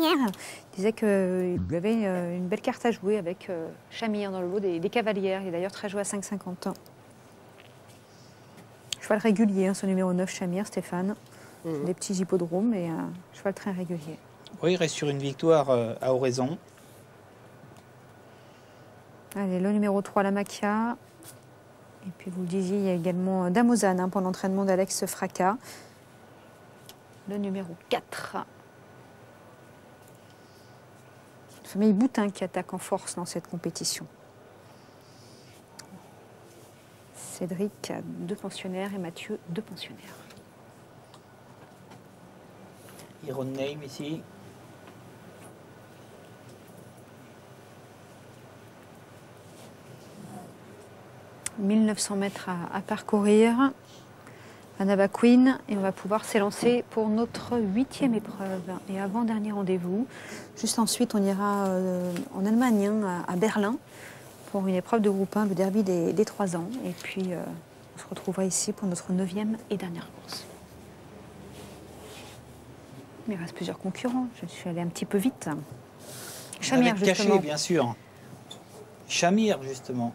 Il disait qu'il avait une belle carte à jouer avec Chamir dans le lot des cavalières. Il est d'ailleurs très joué à 5,50. Cheval régulier, hein, ce numéro 9, Chamir, Stéphane. Des petits hippodromes et un cheval très régulier. Oui, il reste sur une victoire à Oraison. Allez, le numéro 3, la Macchia. Et puis vous le disiez, il y a également Damozane, hein, pour l'entraînement d'Alex Fracas. Le numéro 4. Famille Boutin qui attaque en force dans cette compétition. Cédric a 2 pensionnaires et Mathieu 2 pensionnaires. Iron Name ici. « 1900 mètres à parcourir. Annaba Queen, et on va pouvoir s'élancer pour notre 8e épreuve et avant-dernier rendez-vous. Juste ensuite, on ira en Allemagne, hein, à Berlin, pour une épreuve de groupe 1, le derby des 3 ans. Et puis, on se retrouvera ici pour notre 9e et dernière course. Il reste plusieurs concurrents. Je suis allée un petit peu vite. Chamir, avec Caché, bien sûr. Chamir, justement.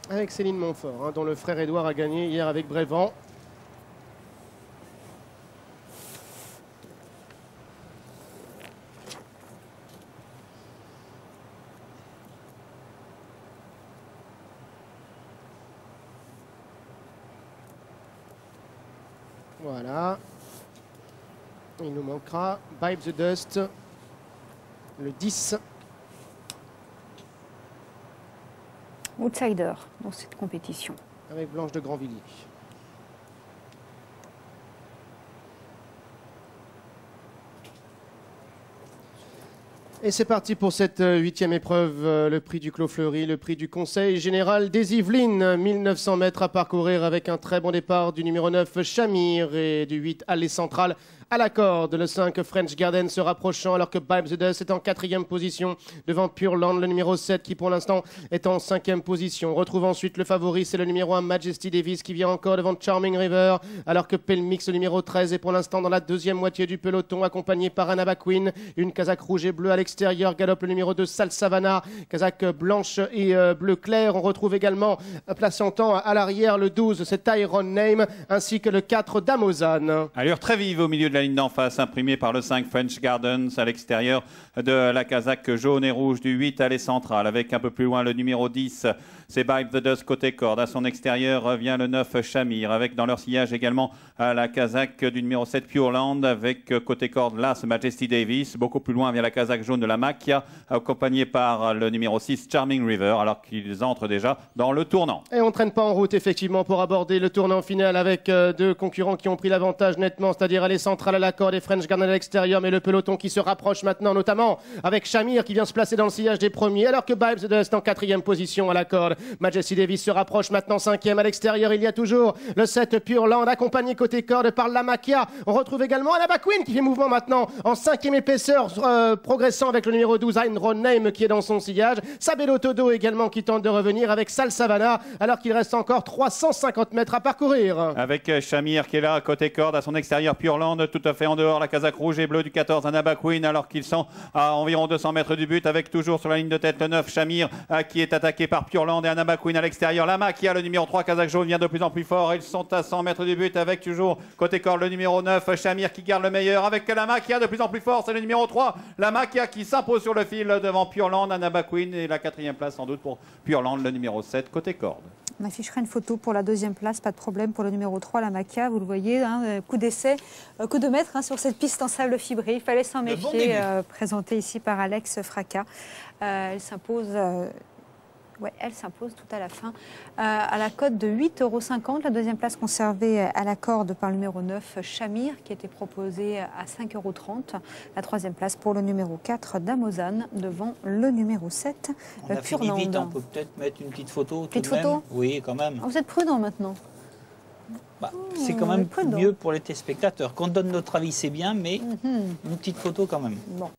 Avec Céline Montfort, hein, dont le frère Édouard a gagné hier avec Brévent. Voilà. Il nous manquera Bibe the Dust, le 10. Outsider dans cette compétition. Avec Blanche de Grandvilliers. Et c'est parti pour cette 8e épreuve, le prix du Clos Fleury, le prix du Conseil Général des Yvelines. 1900 mètres à parcourir avec un très bon départ du numéro 9, Chamir, et du 8, Allée Centrale à la corde. Le 5, French Garden se rapprochant alors que Bibe the Dust est en 4e position devant Pure Land, le numéro 7 qui pour l'instant est en 5e position. On retrouve ensuite le favori, c'est le numéro 1, Majesty Davis qui vient encore devant Charming River alors que Pelmix, le numéro 13, est pour l'instant dans la 2e moitié du peloton accompagné par Annaba Queen. Une casaque rouge et bleue à l'extérieur, galope le numéro 2, Sal Savannah, casaque blanche et bleu clair. On retrouve également plaçant à l'arrière le 12, c'est Iron Name, ainsi que le 4, Damozane. Allure très vive au milieu de la ligne d'en face, imprimée par le 5 French Gardens à l'extérieur de la casaque jaune et rouge du 8 Allée Centrale, avec un peu plus loin le numéro 10, c'est Bibe the Dust côté corde. À son extérieur vient le 9 Chamir, avec dans leur sillage également la casaque du numéro 7 Pure Land, avec côté corde là ce Majesty Davis. Beaucoup plus loin vient la casaque jaune de la Macchia, accompagnée par le numéro 6 Charming River, alors qu'ils entrent déjà dans le tournant. Et on ne traîne pas en route effectivement pour aborder le tournant final avec 2 concurrents qui ont pris l'avantage nettement, c'est-à-dire Allée Centrale à la corde et French Garden à l'extérieur, mais le peloton qui se rapproche maintenant, notamment avec Chamir qui vient se placer dans le sillage des premiers, alors que Bibe the Dust en 4e position à la corde. Majesty Davis se rapproche maintenant 5e à l'extérieur. Il y a toujours le 7 Pure Land accompagné côté corde par la Macchia. On retrouve également Annaba Queen qui fait mouvement maintenant en 5e épaisseur, progressant avec le numéro 12 Iron Name qui est dans son sillage. Sabello Todo également qui tente de revenir avec Sal Savannah, alors qu'il reste encore 350 mètres à parcourir. Avec Chamir qui est là côté corde, à son extérieur Pure Land, tout à fait en dehors la casaque rouge et bleue du 14 Annaba Queen, alors qu'ils sont à environ 200 mètres du but, avec toujours sur la ligne de tête le 9 Chamir qui est attaqué par Pure Land et Annaba Queen à l'extérieur. La Macchia, le numéro 3 casaque jaune, vient de plus en plus fort. Ils sont à 100 mètres du but, avec toujours côté corde le numéro 9 Chamir qui garde le meilleur, avec la Macchia de plus en plus fort. C'est le numéro 3, la Macchia, qui s'impose sur le fil devant Pure Land, Annaba Queen, et la 4e place sans doute pour Pure Land, le numéro 7 côté corde. On affichera une photo pour la 2e place, pas de problème pour le numéro 3, la Macchia. Vous le voyez, hein, coup d'essai, coup de maître, hein, sur cette piste en sable fibré. Il fallait s'en méfier, présenté ici par Alex Fracas. Elle s'impose... Ouais, elle s'impose tout à la fin à la cote de 8,50 €. La 2e place conservée à la corde par le numéro 9, Chamir, qui était proposé à 5,30 €. La 3e place pour le numéro 4, Damozane, devant le numéro 7, Pure Land. On peut peut-être mettre une petite photo. Petite photo ? Oui, quand même. Vous êtes prudent maintenant. C'est quand même mieux pour les téléspectateurs. Qu'on donne notre avis, c'est bien, mais une petite photo quand même. Bon.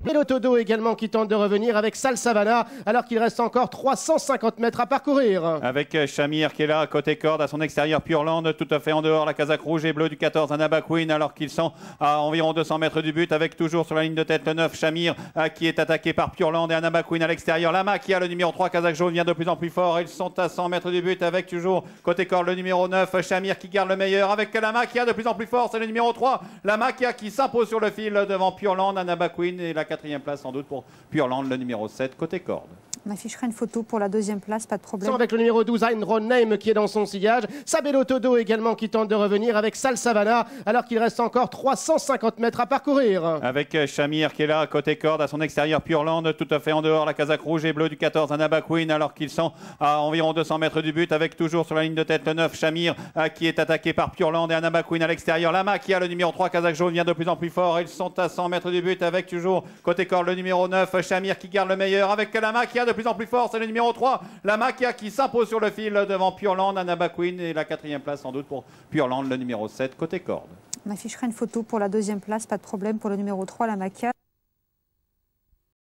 Et l'Autodo également qui tente de revenir avec Sal Savannah alors qu'il reste encore 350 mètres à parcourir. Avec Chamir qui est là, côté corde, à son extérieur Pureland, tout à fait en dehors, la casaque rouge et bleue du 14, Annaba Queen, alors qu'ils sont à environ 200 mètres du but, avec toujours sur la ligne de tête le 9, Chamir, qui est attaqué par Pureland et Annaba Queen à l'extérieur. Lama qui a le numéro 3, casaque jaune, vient de plus en plus fort. Ils sont à 100 mètres du but, avec toujours côté corde le numéro 9, Chamir qui garde le meilleur, avec Lama qui a de plus en plus fort, c'est le numéro 3, Lama qui s'impose sur le fil devant Pureland, Annaba Queen, et la 4e place sans doute pour Pureland, le numéro 7, côté corde. On affichera une photo pour la 2e place, pas de problème. Avec le numéro 12, Ein Name qui est dans son sillage. Sabelo Todo également qui tente de revenir avec Sal Savannah alors qu'il reste encore 350 mètres à parcourir. Avec Chamir qui est là, côté corde, à son extérieur Pureland, tout à fait en dehors, la casaque rouge et bleue du 14, Annaba Queen, alors qu'ils sont à environ 200 mètres du but, avec toujours sur la ligne de tête le 9, Chamir, qui est attaqué par Pureland et Annaba Queen à l'extérieur. Lama qui a le numéro 3, casaque jaune, vient de plus en plus fort. Ils sont à 100 mètres du but, avec toujours côté corde le numéro 9, Chamir qui garde le meilleur, avec Lama qui a de plus en plus fort, c'est le numéro 3, Lama qui s'impose sur le fil devant Pureland, Annaba Queen, et la 4e place sans doute pour Pureland, le numéro 7, côté corde. On affichera une photo pour la 2e place, pas de problème pour le numéro 3, la Maca.